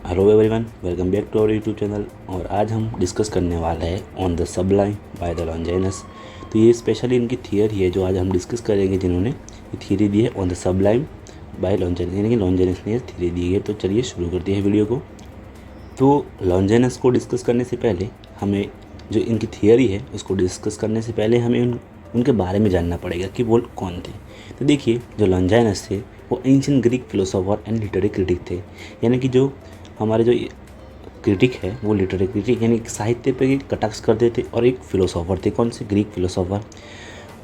Hello everyone, welcome back to our YouTube channel. और आज हम डिस्कस करने वाले हैं on the sublime by the Longinus. तो ये स्पेशली इनकी थियरी है जो आज हम डिस्कस करेंगे, जिन्होंने ये थियरी दी है ऑन द सबलाइम बाय लॉन्जेनस, यानी कि लॉन्जेनस ने ये थियरी दी है। तो चलिए शुरू करते हैं वीडियो को। तो लॉन्जेनस को डिस्कस करने से पहले हमें जो इनकी थियरी है उसको डिस्कस करने से पहले हमें उनके बारे में जानना पड़ेगा कि वो कौन थे। तो देखिए, जो लॉन्जेनस थे वो ancient Greek philosopher and literary critic थे, यानी कि जो हमारे जो क्रिटिक है वो लिटरेरी क्रिटिक यानी कि साहित्य पे कटाक्ष करते थे, और एक फ़िलोसोफर थे। कौन से? ग्रीक फ़िलोसोफर।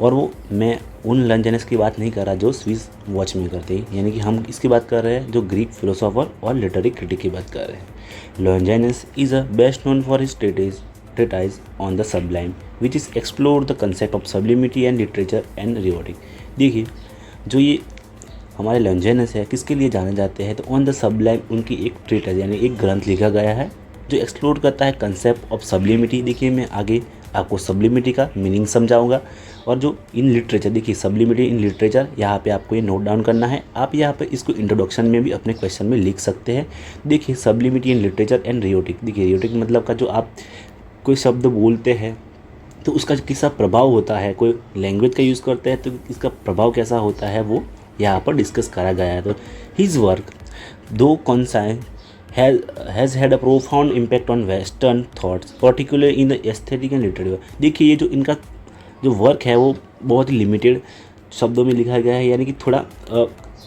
और वो मैं उन लॉन्जेनस की बात नहीं कर रहा जो स्विस वॉच मेकर थे, यानी कि हम इसकी बात कर रहे हैं जो ग्रीक फ़िलोसोफर और लिटरेरी क्रिटिक की बात कर रहे हैं। Longinus is a best known for his treatise on the sublime which is explore the concept of sublimity and literature and rhetoric। देखिए, जो ये हमारे लॉन्जेनस है किसके लिए जाने जाते हैं, तो ऑन द सबलाइम उनकी एक ट्रीटाइज यानी एक ग्रंथ लिखा गया है जो एक्सप्लोर करता है कंसेप्ट ऑफ सब्लिमिटी। देखिए, मैं आगे आपको सब्लिमिटी का मीनिंग समझाऊंगा। और जो इन लिटरेचर, देखिए सब्लिमिटी इन लिटरेचर, यहाँ पे आपको ये नोट डाउन करना है। आप यहाँ पे इसको इंट्रोडक्शन में भी अपने क्वेश्चन में लिख सकते हैं। देखिए, सब्लिमिटी इन लिटरेचर एंड रियोटिक। देखिए, रियोटिक मतलब का जो आप कोई शब्द बोलते हैं तो उसका कैसा प्रभाव होता है, कोई लैंग्वेज का यूज़ करते हैं तो इसका प्रभाव कैसा होता है, वो यहाँ पर डिस्कस करा गया है। तो हिज वर्क दो consign has had a profound impact on western thoughts particular in the aesthetic and literary. देखिए, ये जो इनका जो वर्क है वो बहुत ही लिमिटेड शब्दों में लिखा गया है, यानी कि थोड़ा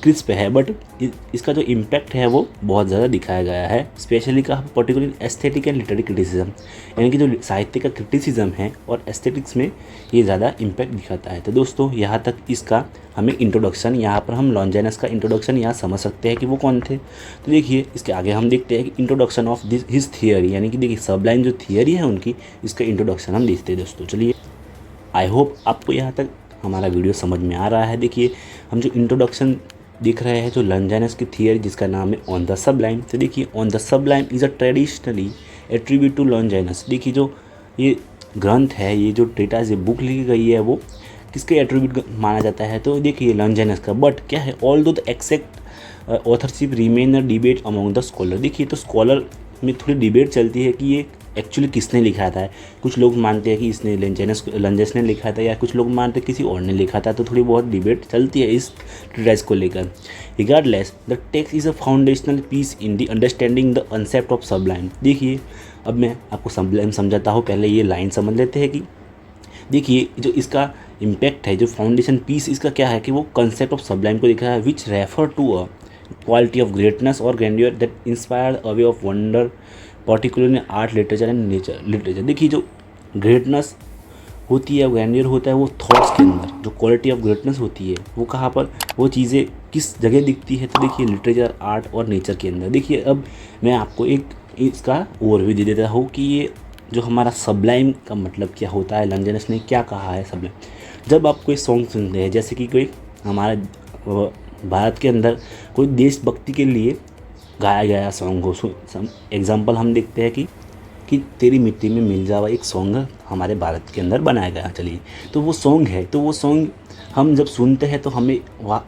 क्रिस्प है, बट इसका जो इम्पैक्ट है वो बहुत ज़्यादा दिखाया गया है। स्पेशली का particular aesthetic and literary criticism, यानी कि जो साहित्य का क्रिटिसिज्म है और एस्थेटिक्स में ये ज़्यादा इम्पैक्ट दिखाता है। तो दोस्तों, यहाँ तक इसका हमें इंट्रोडक्शन, यहाँ पर हम लॉन्जेनस का इंट्रोडक्शन यहाँ समझ सकते हैं कि वो कौन थे। तो देखिए, इसके आगे हम देखते हैं कि introduction of this his theory, यानी कि देखिए सबलाइन जो थियरी है उनकी, इसका इंट्रोडक्शन हम देखते हैं। दोस्तों चलिए, आई होप आपको यहाँ तक हमारा वीडियो समझ में आ रहा है। देखिए, हम जो इंट्रोडक्शन दिख रहे हैं जो लॉन्जेनस की थियरी जिसका नाम है ऑन द सबलाइम। तो देखिए, on the sublime is a traditionally attribute to Longinus. देखिए, जो ये ग्रंथ है, ये जो ट्रीटाइज, ये बुक लिखी गई है, वो किसके एट्रीब्यूट माना जाता है, तो देखिए लॉन्जेनस का। बट क्या है, ऑल दो the exact authorship remain a debate among the scholar. देखिए, तो स्कॉलर में थोड़ी डिबेट चलती है कि ये एक्चुअली किसने लिखा था। कुछ लोग मानते हैं कि इसने लॉन्जेनस ने लिखा था, या कुछ लोग मानते हैं किसी और ने लिखा था। तो थोड़ी बहुत डिबेट चलती है इस ट्रीटाइज को लेकर। Regardless, the text is a foundational piece in the understanding the concept of sublime. देखिए, अब मैं आपको सबलाइम समझाता हूँ, पहले ये लाइन समझ लेते हैं कि देखिए जो इसका इम्पैक्ट है, जो फाउंडेशन पीस इसका क्या है कि वो कंसेप्ट ऑफ सबलाइम को दिखा है, which refer to a quality of greatness और grandeur that inspired a way of wonder particular in art, literature and literature. देखिए, जो ग्रेटनेस होती है, ग्रैंडियर होता है, वो थॉट्स के अंदर। जो क्वालिटी ऑफ ग्रेटनेस होती है वो कहाँ पर, वो चीज़ें किस जगह दिखती है, तो देखिए लिटरेचर, आर्ट और नेचर के अंदर। देखिए, अब मैं आपको एक इसका ओवरव्यू दे देता हूँ कि ये जो हमारा सबलाइम का मतलब क्या होता है, लॉन्जेनस ने क्या कहा है सबलाइम। जब आप कोई सॉन्ग सुनते हैं, जैसे कि कोई हमारा भारत के अंदर कोई देशभक्ति के लिए गाया गया सॉन्ग हो, एग्जाम्पल हम देखते हैं कि तेरी मिट्टी में मिल जावा, एक सॉन्ग हमारे भारत के अंदर बनाया गया। चलिए, तो वो सॉन्ग है, तो वो सॉन्ग हम जब सुनते हैं तो हमें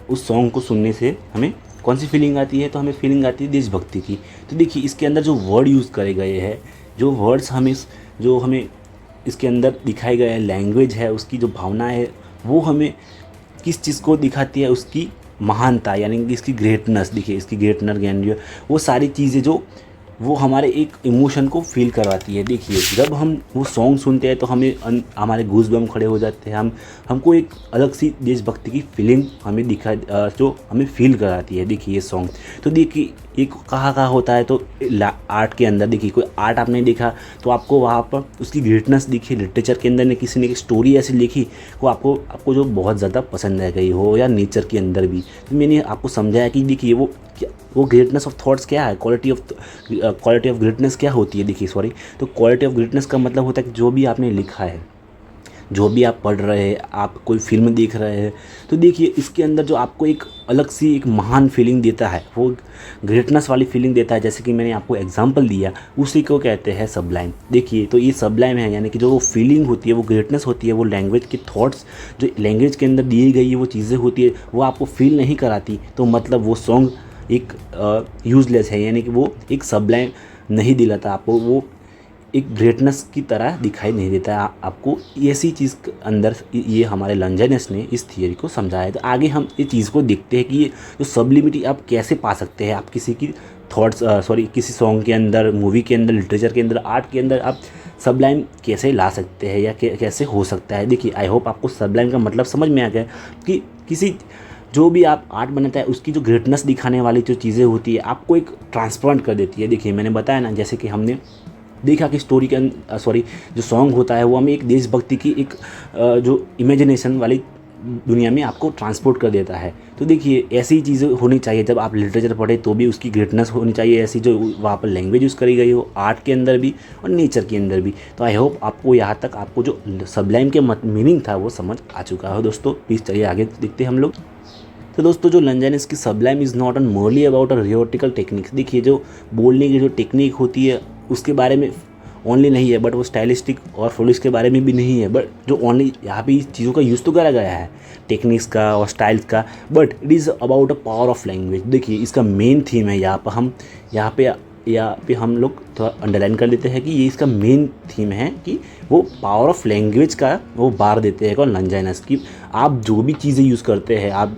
उस सॉन्ग को सुनने से हमें कौन सी फीलिंग आती है, तो हमें फीलिंग आती है देशभक्ति की। तो देखिए, इसके अंदर जो वर्ड यूज़ करे गए हैं, जो वर्ड्स हमें इसके अंदर दिखाए गए हैं, लैंग्वेज है उसकी, जो भावना है, वो हमें किस चीज़ को दिखाती है, उसकी महानता, यानी कि इसकी ग्रेटनेस। देखिए, इसकी ग्रेटनेस, ग्रैंडियर, वो सारी चीज़ें जो वो हमारे एक इमोशन को फील करवाती है। देखिए, जब हम वो सॉन्ग सुनते हैं तो हमें हमारे गूज़बम्प खड़े हो जाते हैं, हमको एक अलग सी देशभक्ति की फीलिंग हमें जो हमें फील कराती है। देखिए, ये सॉन्ग, तो देखिए ये कहाँ होता है, तो आर्ट के अंदर। देखिए, कोई आर्ट आपने देखा तो आपको वहाँ पर उसकी ग्रेटनेस दिखी। लिटरेचर के अंदर ने किसी ने एक स्टोरी ऐसी लिखी वो आपको जो बहुत ज़्यादा पसंद आ गई हो, या नेचर के अंदर भी। तो मैंने आपको समझाया कि देखिए वो ग्रेटनेस ऑफ थॉट्स क्या है, क्वालिटी ऑफ ग्रेटनेस क्या होती है। देखिए, तो क्वालिटी ऑफ ग्रेटनेस का मतलब होता है कि जो भी आपने लिखा है, जो भी आप पढ़ रहे हैं, आप कोई फिल्म देख रहे हैं, तो देखिए इसके अंदर जो आपको एक अलग सी एक महान फीलिंग देता है, वो ग्रेटनेस वाली फीलिंग देता है। जैसे कि मैंने आपको एग्जांपल दिया, उसी को कहते हैं सबलाइम। देखिए, तो ये सबलाइम है, यानी कि जो वो फीलिंग होती है, वो ग्रेटनेस होती है, वो लैंग्वेज के थॉट्स, जो लैंग्वेज के अंदर दी गई वो चीज़ें होती है, वो आपको फील नहीं कराती, तो मतलब वो सॉन्ग एक यूजलेस है, यानी कि वो एक सबलाइम नहीं दिलाता आपको, वो एक ग्रेटनेस की तरह दिखाई नहीं देता है आपको। ऐसी चीज़ अंदर ये हमारे लॉन्जेनस ने इस थियरी को समझाया है। तो आगे हम इस चीज़ को देखते हैं कि ये जो सबलिमिटी आप कैसे पा सकते हैं। आप किसी की थॉट्स किसी सॉन्ग के अंदर, मूवी के अंदर, लिटरेचर के अंदर, आर्ट के अंदर आप सबलाइम कैसे ला सकते हैं या कैसे हो सकता है। देखिए, आई होप आपको सबलाइम का मतलब समझ में आ गया कि किसी जो भी आप आर्ट बनाता है उसकी जो ग्रेटनेस दिखाने वाली जो चीज़ें होती है आपको एक ट्रांसपेरेंट कर देती है। देखिए, मैंने बताया ना, जैसे कि हमने देखा कि स्टोरी के जो सॉन्ग होता है वो हमें एक देशभक्ति की एक जो इमेजिनेशन वाली दुनिया में आपको ट्रांसपोर्ट कर देता है। तो देखिए, ऐसी चीज़ें होनी चाहिए। जब आप लिटरेचर पढ़े तो भी उसकी ग्रेटनेस होनी चाहिए ऐसी, जो वहाँ पर लैंग्वेज यूज़ करी गई हो, आर्ट के अंदर भी और नेचर के अंदर भी। तो आई होप आपको यहाँ तक आपको जो सबलाइम के मीनिंग था वो समझ आ चुका हो दोस्तों। प्लीज़ चलिए आगे देखते हैं हम लोग। तो दोस्तों, जो लॉन्जेनस की sublime is not an merely about a rhetorical techniques. देखिए, जो बोलने की जो टेक्निक होती है उसके बारे में ओनली नहीं है, बट वो स्टाइलिस्टिक और फ्लोरिश के बारे में भी नहीं है, बट जो ओनली यहाँ पे इस चीज़ों का यूज़ तो करा गया है टेक्निक्स का और स्टाइल्स का, but it is about a power of language. देखिए, इसका मेन थीम है यहाँ पे हम लोग थोड़ा अंडरलाइन कर लेते हैं कि ये इसका मेन थीम है कि वो पावर ऑफ लैंग्वेज का वो बार देते हैं कौन, लॉन्जेनस की। आप जो भी चीज़ें यूज़ करते हैं, आप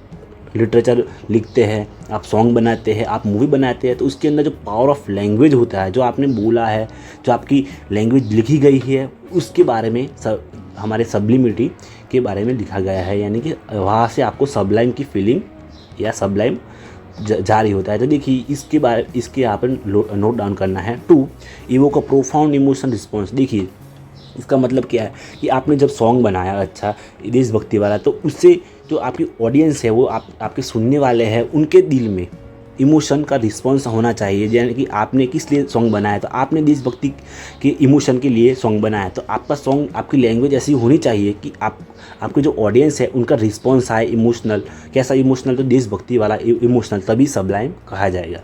लिटरेचर लिखते हैं, आप सॉन्ग बनाते हैं, आप मूवी बनाते हैं, तो उसके अंदर जो पावर ऑफ लैंग्वेज होता है, जो आपने बोला है, जो आपकी लैंग्वेज लिखी गई है, उसके बारे में हमारे सबलिमिटी के बारे में लिखा गया है। यानी कि वहाँ से आपको सबलाइम की फीलिंग या सबलाइम जारी होता है। तो देखिए, इसके यहाँ पर नोट डाउन करना है, to evoke a profound emotion response. देखिए, इसका मतलब क्या है कि आपने जब सॉन्ग बनाया अच्छा देशभक्ति वाला, तो उससे जो आपकी ऑडियंस है, वो आपके सुनने वाले हैं, उनके दिल में इमोशन का रिस्पॉन्स होना चाहिए। यानी कि आपने किस लिए सॉन्ग बनाया, तो आपने देशभक्ति के इमोशन के लिए सॉन्ग बनाया, तो आपका सॉन्ग, आपकी लैंग्वेज ऐसी होनी चाहिए कि आपके जो ऑडियंस है उनका रिस्पॉन्स आए इमोशनल। कैसा इमोशनल, तो देशभक्ति वाला इमोशनल, तभी सबलाइम कहा जाएगा।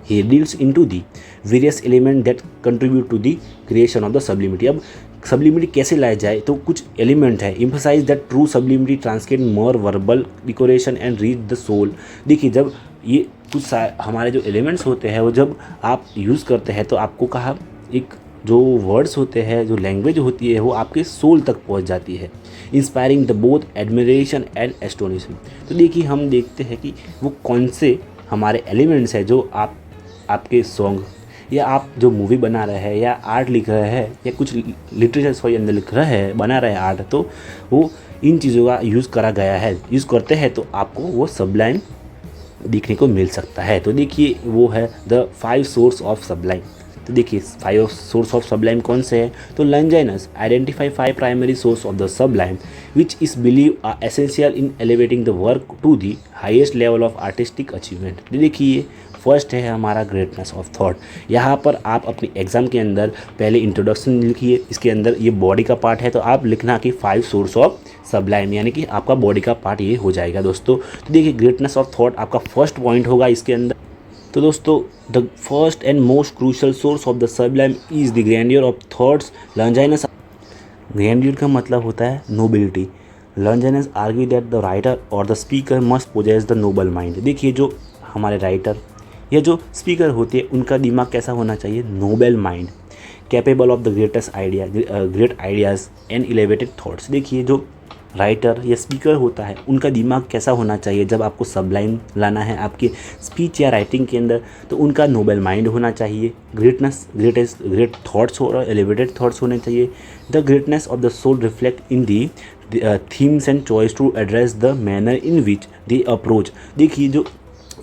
He deals into the various elements that contribute to the creation of the sublimity। अब सबलिमिटी कैसे लाया जाए, तो कुछ एलिमेंट है। Emphasise that true sublimity translate more verbal decoration and reach the soul. देखिए, जब ये कुछ हमारे जो एलिमेंट्स होते हैं वो जब आप यूज़ करते हैं, तो आपको कहा एक जो वर्ड्स होते हैं, जो लैंग्वेज होती है, वो आपके सोल तक पहुंच जाती है, inspiring the both admiration and astonishment. तो देखिए, हम देखते हैं कि वो कौन से हमारे एलिमेंट्स हैं जो आपके सॉन्ग या आप जो मूवी बना रहे हैं या आर्ट लिख रहे हैं या कुछ लिटरेचर सॉरी अंदर लिख रहे हैं, बना रहे हैं आर्ट, तो वो इन चीज़ों का यूज़ करा गया है। यूज़ करते हैं तो आपको वो सबलाइम दिखने को मिल सकता है। तो देखिए, वो है द 5 सोर्स ऑफ सबलाइम। तो देखिए, 5 सोर्स ऑफ सबलाइम कौन से हैं, तो Longinus identify 5 primary source of the sublime which is believe are essential in elevating the work to the highest level of artistic achievement. देखिए, फर्स्ट है हमारा greatness of thought. यहाँ पर आप अपनी एग्जाम के अंदर पहले इंट्रोडक्शन लिखिए, इसके अंदर ये बॉडी का पार्ट है, तो आप लिखना कि 5 सोर्स ऑफ सबलाइम, यानी कि आपका बॉडी का पार्ट ये हो जाएगा दोस्तों। तो देखिए, ग्रेटनेस ऑफ थॉट आपका फर्स्ट पॉइंट होगा इसके अंदर। तो दोस्तों, the first and most crucial source of the sublime is the grandeur of thoughts. Longinus, grandeur का मतलब होता है nobility. Longinus argue that the writer और the speaker must possess the noble mind. देखिए, जो हमारे राइटर या जो स्पीकर होते हैं उनका दिमाग कैसा होना चाहिए, noble mind, capable of the great ideas and elevated thoughts. देखिए, जो राइटर या स्पीकर होता है उनका दिमाग कैसा होना चाहिए, जब आपको सबलाइम लाना है आपके स्पीच या राइटिंग के अंदर, तो उनका नोबल माइंड होना चाहिए, ग्रेट थॉट्स और एलिवेटेड थॉट्स होने चाहिए। The greatness of the soul reflect in the themes and choice to address the manner in which the approach. देखिए, जो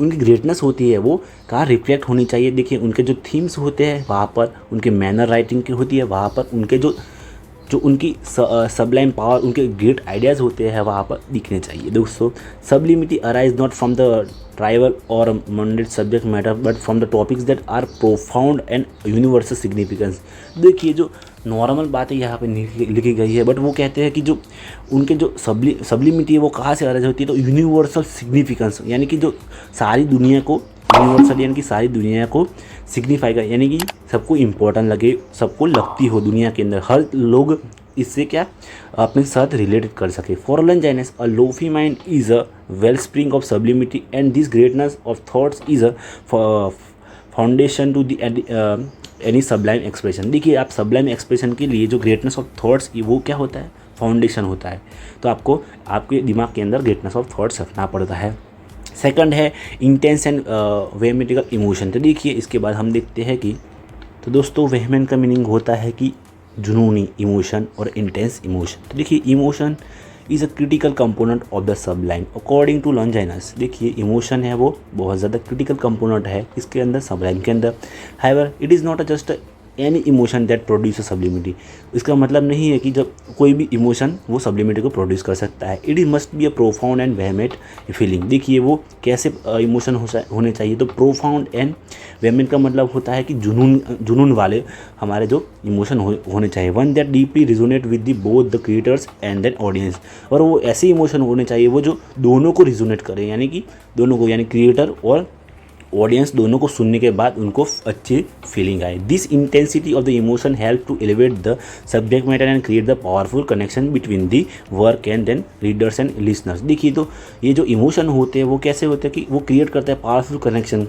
उनकी ग्रेटनेस होती है वो कहाँ रिफ्लेक्ट होनी चाहिए। देखिए, उनके जो थीम्स होते हैं वहाँ पर, उनके मैनर राइटिंग की होती है वहाँ पर, उनके जो उनकी सबलाइम पावर, उनके ग्रेट आइडियाज़ होते हैं वहाँ पर दिखने चाहिए दोस्तों। Sublimity arise not from the tribal और mundane subject matter but from the topics that are profound and universal significance. देखिए, जो नॉर्मल बातें यहाँ पे लिखी गई है, बट वो कहते हैं कि जो उनके जो सबलिमिटी है वो कहाँ से अराइज होती है, तो यूनिवर्सल सिग्निफिकेंस, यानी कि जो सारी दुनिया को यूनिवर्सल, यानी कि सारी दुनिया को सिग्निफाई कर, यानी कि सबको इम्पोर्टेंट लगे, सबको लगती हो दुनिया के अंदर, हर लोग इससे क्या अपने साथ रिलेटेड कर सके। For Longinus a lofty mind is a wellspring of sublimity and this greatness of thoughts is a foundation to the any sublime expression. देखिए आप सबलाइम एक्सप्रेशन के लिए जो ग्रेटनेस ऑफ थॉट्स वो क्या होता है, फाउंडेशन होता है। तो आपको आपके दिमाग के अंदर ग्रेटनेस ऑफ थॉट्स रखना पड़ता है। सेकंड है इंटेंस एंड वेमेटिकल इमोशन। तो देखिए इसके बाद हम देखते हैं कि तो दोस्तों वेहमेंट का मीनिंग होता है कि जुनूनी इमोशन और इंटेंस इमोशन। तो देखिए emotion is a critical component of the sublime according to Longinus. देखिए इमोशन है वो बहुत ज़्यादा क्रिटिकल कंपोनेंट है इसके अंदर, सबलाइम के अंदर। However it is not just any emotion that produce sublimity. इसका मतलब नहीं है कि जब कोई भी इमोशन वो सब्लिमिटी को प्रोड्यूस कर सकता है। It is must be a profound and vehement feeling. देखिए वो कैसे इमोशन होने चाहिए, तो प्रोफाउंड एंड वेहमेंट का मतलब होता है कि जुनून वाले हमारे जो इमोशन होने चाहिए। One that deeply resonate with the both the creators and then audience. और वो ऐसे इमोशन होने चाहिए वो जो दोनों को रिजोनेट करें, यानी कि दोनों को, यानी क्रिएटर और ऑडियंस दोनों को सुनने के बाद उनको अच्छी फीलिंग आए। This intensity of the emotion help to elevate the subject matter and create the powerful connection between the work and then readers and listeners. देखिए तो ये जो इमोशन होते हैं वो कैसे होते हैं कि वो क्रिएट करते हैं पावरफुल कनेक्शन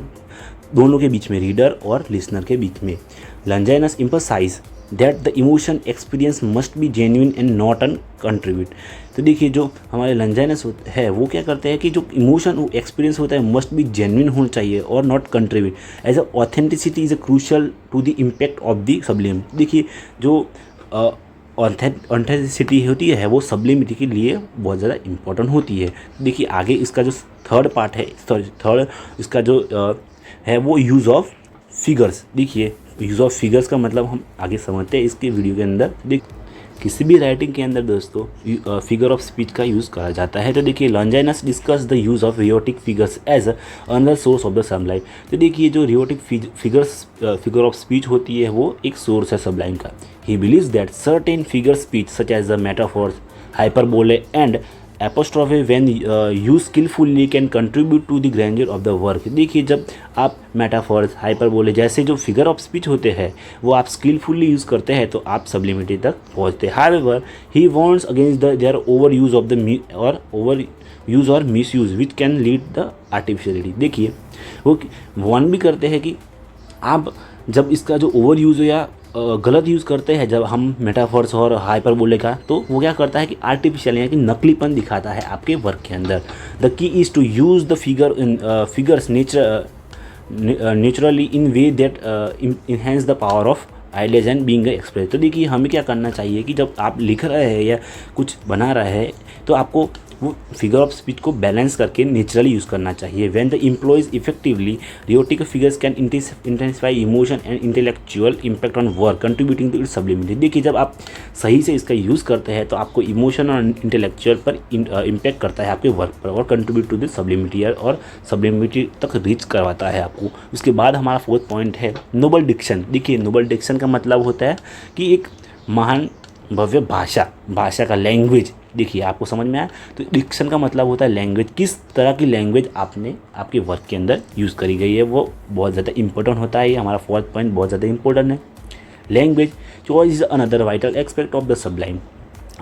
दोनों के बीच में, रीडर और लिसनर के बीच में। Longinus emphasise that the emotion experience must be genuine and not un contribute. तो देखिए जो हमारे लॉन्जाइनस है वो क्या करते हैं कि जो इमोशन वो एक्सपीरियंस होता है मस्ट बी जेन्युइन होना चाहिए और not contribute. As a authenticity is a crucial to the impact of the sublime. देखिए जो ऑथेंटिसिटी होती है वो सब्लिमिटी के लिए बहुत ज़्यादा इंपॉर्टेंट होती है। देखिए आगे इसका जो थर्ड पार्ट है, थर्ड इसका जो है वो यूज़ ऑफ फिगर्स। देखिए यूज़ ऑफ फिगर्स का मतलब हम आगे समझते हैं इसके वीडियो के अंदर। देख किसी भी राइटिंग के अंदर दोस्तों फिगर ऑफ स्पीच का यूज़ करा जाता है। तो देखिए Longinus discuss the use of rhetoric figures as another source of the sublime. तो देखिए जो रियोटिक फिगर ऑफ स्पीच होती है वो एक सोर्स है सबलाइम का। He believes that certain figure speech such as the metaphors, hyperbole and apostrophe when use skilfully can contribute to the grandeur of the work. देखिए जब आप मेटाफॉर्स, हाइपरबोले जैसे जो फिगर ऑफ स्पीच होते हैं वो आप स्किलफुली यूज़ करते हैं तो आप सब्लिमिटी तक पहुँचते हैं। However he warns against the their over use of the over use और misuse which can lead the artificiality. देखिए वो वार्न भी करते हैं कि आप जब इसका जो ओवर यूज़ या गलत यूज़ करते हैं जब हम मेटाफॉर्स और हाइपरबोले का, तो वो क्या करता है कि आर्टिफिशियल यानी कि नकलीपन दिखाता है आपके वर्क के अंदर। The key is to use the figures naturally in way that enhance the power of ideas and being express. तो देखिए हमें क्या करना चाहिए कि जब आप लिख रहे हैं या कुछ बना रहे हैं तो आपको वो फिगर ऑफ स्पीच को बैलेंस करके नेचुरली यूज़ करना चाहिए। When the employs effectively rhetoric figures can intensify emotion and intellectual impact on work contributing to its sublimity. देखिए जब आप सही से इसका यूज़ करते हैं तो आपको इमोशन और इंटेलेक्चुअल पर इम्पैक्ट करता है आपके वर्क पर और कंट्रीब्यूट टू द सब्लिमिटी और सब्लिमिटी तक रीच करवाता है आपको। उसके बाद हमारा फोर्थ पॉइंट है नोबल डिक्शन। देखिए नोबल डिक्शन का मतलब होता है कि एक महान भव्य भाषा का लैंग्वेज। देखिए आपको समझ में आया, तो डिक्शन का मतलब होता है लैंग्वेज, किस तरह की लैंग्वेज आपने आपके वर्क के अंदर यूज़ करी गई है वो बहुत ज़्यादा इंपॉर्टेंट होता है। ये हमारा फोर्थ पॉइंट बहुत ज़्यादा इंपॉर्टेंट है। Language choice is another vital aspect of the Sublime.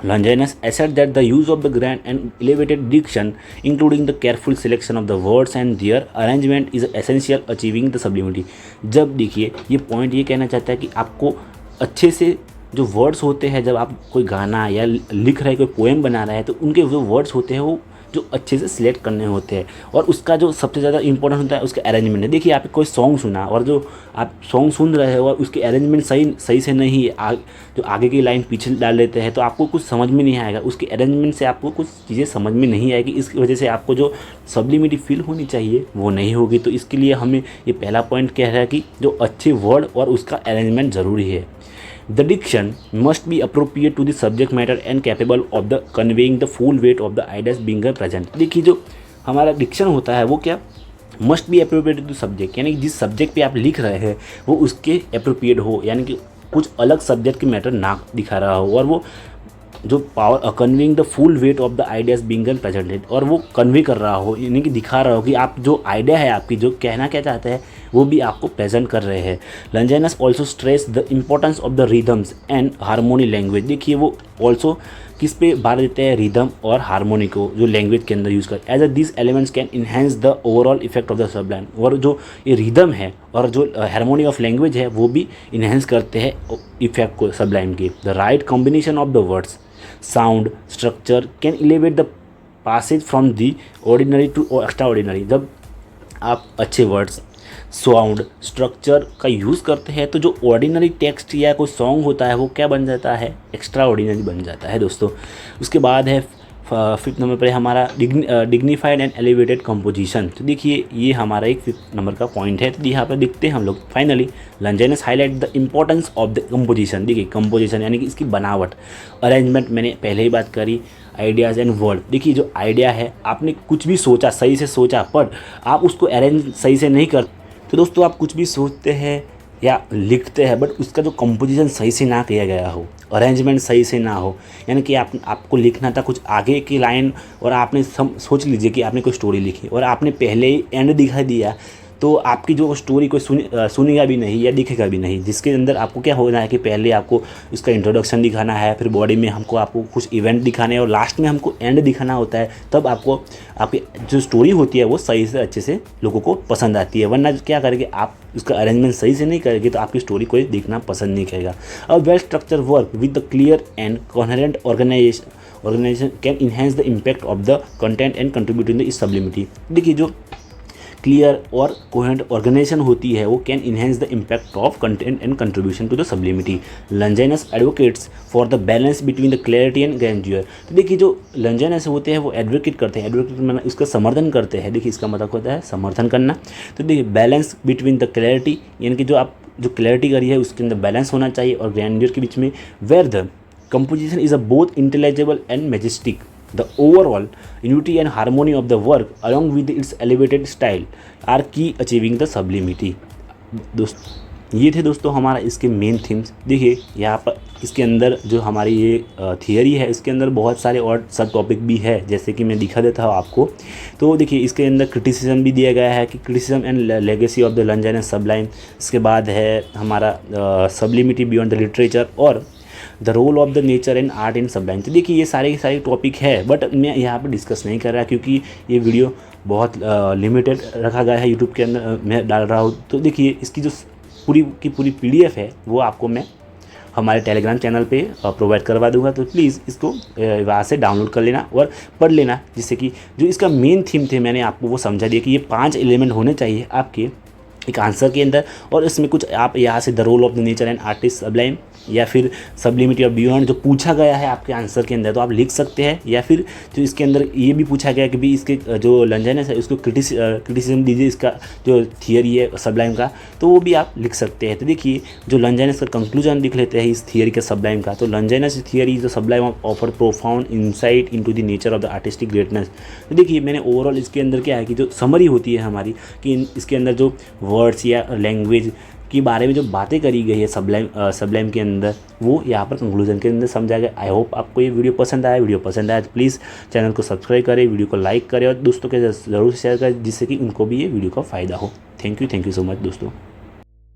Longinus asserts that the use of the grand and elevated diction, including the careful selection of the words and their arrangement, is essential achieving the sublimity। जब देखिए ये point ये कहना चाहता है कि आपको अच्छे से जो वर्ड्स होते हैं, जब आप कोई गाना या लिख रहे हैं, कोई पोएम बना रहे हैं, तो उनके जो वर्ड्स होते हैं वो जो अच्छे से सिलेक्ट करने होते हैं। और उसका जो सबसे ज़्यादा इंपॉर्टेंट होता है उसका अरेंजमेंट है। देखिए आप कोई सॉन्ग सुना और जो आप सॉन्ग सुन रहे हो और उसके अरेंजमेंट सही से नहीं जो आगे की लाइन पीछे डाल देते हैं तो आपको कुछ समझ में नहीं आएगा। उसके अरेंजमेंट से आपको कुछ चीज़ें समझ में नहीं आएगी। इसकी वजह से आपको जो सब्लिमिटी फील होनी चाहिए वो नहीं होगी। तो इसके लिए हमें ये पहला पॉइंट कह रहा है कि जो अच्छे वर्ड और उसका अरेंजमेंट ज़रूरी है। The diction must be appropriate to the subject matter and capable of the conveying the full weight of the ideas being present। देखिए जो हमारा डिक्शन होता है वो क्या must be appropriate to subject, यानी कि जिस सब्जेक्ट पे आप लिख रहे हैं वो उसके अप्रोप्रिएट हो, यानी कि कुछ अलग सब्जेक्ट की मैटर ना दिखा रहा हो और वो जो power conveying the full weight of the ideas being presented, और वो कन्वे कर रहा हो, यानी कि दिखा रहा हो कि आप जो आइडिया है आपकी, जो कहना क्या चाहते हैं, वो भी आपको प्रेजेंट कर रहे हैं। Longinus also stress the importance of the rhythms and harmony language. देखिए वो ऑल्सो किस पे बात देते हैं, रिदम और हारमोनी को, जो लैंग्वेज के अंदर यूज़ कर as a this elements can enhance the overall effect of the sublime. और जो ये रिदम है और जो हारमोनी ऑफ लैंग्वेज है वो भी इन्हेंस करते हैं इफेक्ट को सबलाइन के। The right combination of the words, sound, structure can elevate the passage from the ordinary to extraordinary. जब आप अच्छे वर्ड्स, साउंड, स्ट्रक्चर का यूज़ करते हैं तो जो ऑर्डिनरी टेक्स्ट या कोई सॉन्ग होता है वो क्या बन जाता है, एक्स्ट्रा ऑर्डिनरी बन जाता है दोस्तों। उसके बाद है फिफ्थ नंबर पर हमारा डिग्निफाइड एंड एलिवेटेड कंपोजिशन। तो देखिए ये हमारा एक फिफ्थ नंबर का पॉइंट है। तो यहाँ पर देखते हैं हम लोग finally Longinus highlight the importance of the composition. देखिए कंपोजिशन यानी कि इसकी बनावट, अरेंजमेंट मैंने पहले ही बात करी, आइडियाज़ एंड वर्ड। देखिए जो आइडिया है आपने कुछ भी सोचा, सही से सोचा, पर आप उसको अरेंज सही से नहीं कर, तो दोस्तों आप कुछ भी सोचते हैं या लिखते हैं बट उसका जो कंपोजिशन सही से ना किया गया हो, अरेंजमेंट सही से ना हो, यानी कि आपको लिखना था कुछ आगे की लाइन और आपने सोच लीजिए कि आपने कोई स्टोरी लिखी और आपने पहले ही एंड दिखा दिया, तो आपकी जो स्टोरी कोई सुनेगा भी नहीं या दिखेगा भी नहीं। जिसके अंदर आपको क्या होना है कि पहले आपको इसका इंट्रोडक्शन दिखाना है, फिर बॉडी में आपको कुछ इवेंट दिखाने हैं और लास्ट में हमको एंड दिखाना होता है, तब आपको आपकी जो स्टोरी होती है वो सही से अच्छे से लोगों को पसंद आती है। वरना क्या करेंगे आप, उसका अरेंजमेंट सही से नहीं करेंगे तो आपकी स्टोरी कोई देखना पसंद नहीं करेगा। अब well structure work with the clear and coherent organisation can enhance the impact of the content and contribute in the stability. देखिए जो क्लियर और कोहेरेंट ऑर्गेनाइजेशन होती है वो can enhance the impact of content and contribution to the sublimity. Longinus advocates for the balance between the clarity and grandeur. तो देखिए जो लॉन्जिनस होते हैं वो एडवोकेट करते हैं, एडवोकेट मतलब इसका समर्थन करते हैं। देखिए इसका मतलब होता है समर्थन करना। तो देखिए बैलेंस बिटवीन द क्लैरिटी, यानी कि जो आप जो क्लैरिटी करी है उसके अंदर बैलेंस होना चाहिए, और ग्रैंडियर के बीच में, where the composition is a both intelligible and majestic. The overall unity and harmony of the work along with its elevated style are key achieving the sublimity। ये थे दोस्तों हमारा इसके मेन थीम्स। देखिए यहाँ पर इसके अंदर जो हमारी ये थियरी है इसके अंदर बहुत सारे और सब टॉपिक भी है, जैसे कि मैं दिखा देता हूँ आपको। तो देखिए इसके अंदर क्रिटिसिज्म भी दिया गया है कि criticism and legacy of the Longinus sublime. इसके बाद है हमारा सब्लिमिटी बियॉन्ड द लिटरेचर और the role of the nature and art in sublime. तो देखिए ये सारे टॉपिक है, बट मैं यहाँ पर डिस्कस नहीं कर रहा क्योंकि ये वीडियो बहुत लिमिटेड रखा गया है यूट्यूब के अंदर मैं डाल रहा हूँ। तो देखिए इसकी जो पूरी की पूरी PDF है वो आपको मैं हमारे टेलीग्राम चैनल पे प्रोवाइड करवा दूंगा। तो प्लीज़ इसको वहाँ से डाउनलोड कर लेना और पढ़ लेना, जिससे कि जो इसका मेन थीम थे मैंने आपको वो समझा दिया कि ये 5 एलिमेंट होने चाहिए आपके एक आंसर के अंदर, और इसमें कुछ आप यहाँ से the role of the nature and artist sublime या फिर सब्लिमिटी और बियॉन्ड जो पूछा गया है आपके आंसर के अंदर तो आप लिख सकते हैं, या फिर जो इसके अंदर ये भी पूछा गया कि भी इसके जो लॉन्जिनस है उसको क्रिटिसिज्म दीजिए, इसका जो थियरी है सबलाइन का, तो वो भी आप लिख सकते हैं। तो देखिए जो लॉन्जिनस का कंक्लूजन लिख लेते हैं इस थियरी के सबलाइन का। तो लॉन्जिनस थियरी जो सबलाइन offer profound insight into the nature of the artistic greatness. तो देखिए मैंने ओवरऑल इसके अंदर क्या है कि जो समरी होती है हमारी कि इसके अंदर जो वर्ड्स या लैंग्वेज के बारे में जो बातें करी गई है सबलाइन के अंदर, वो यहाँ पर कंक्लूजन के अंदर समझा गया। आई होप आपको ये वीडियो पसंद आया तो प्लीज़ चैनल को सब्सक्राइब करें, वीडियो को लाइक करें और दोस्तों के साथ ज़रूर शेयर करें, जिससे कि उनको भी ये वीडियो का फ़ायदा हो। थैंक यू सो मच दोस्तों।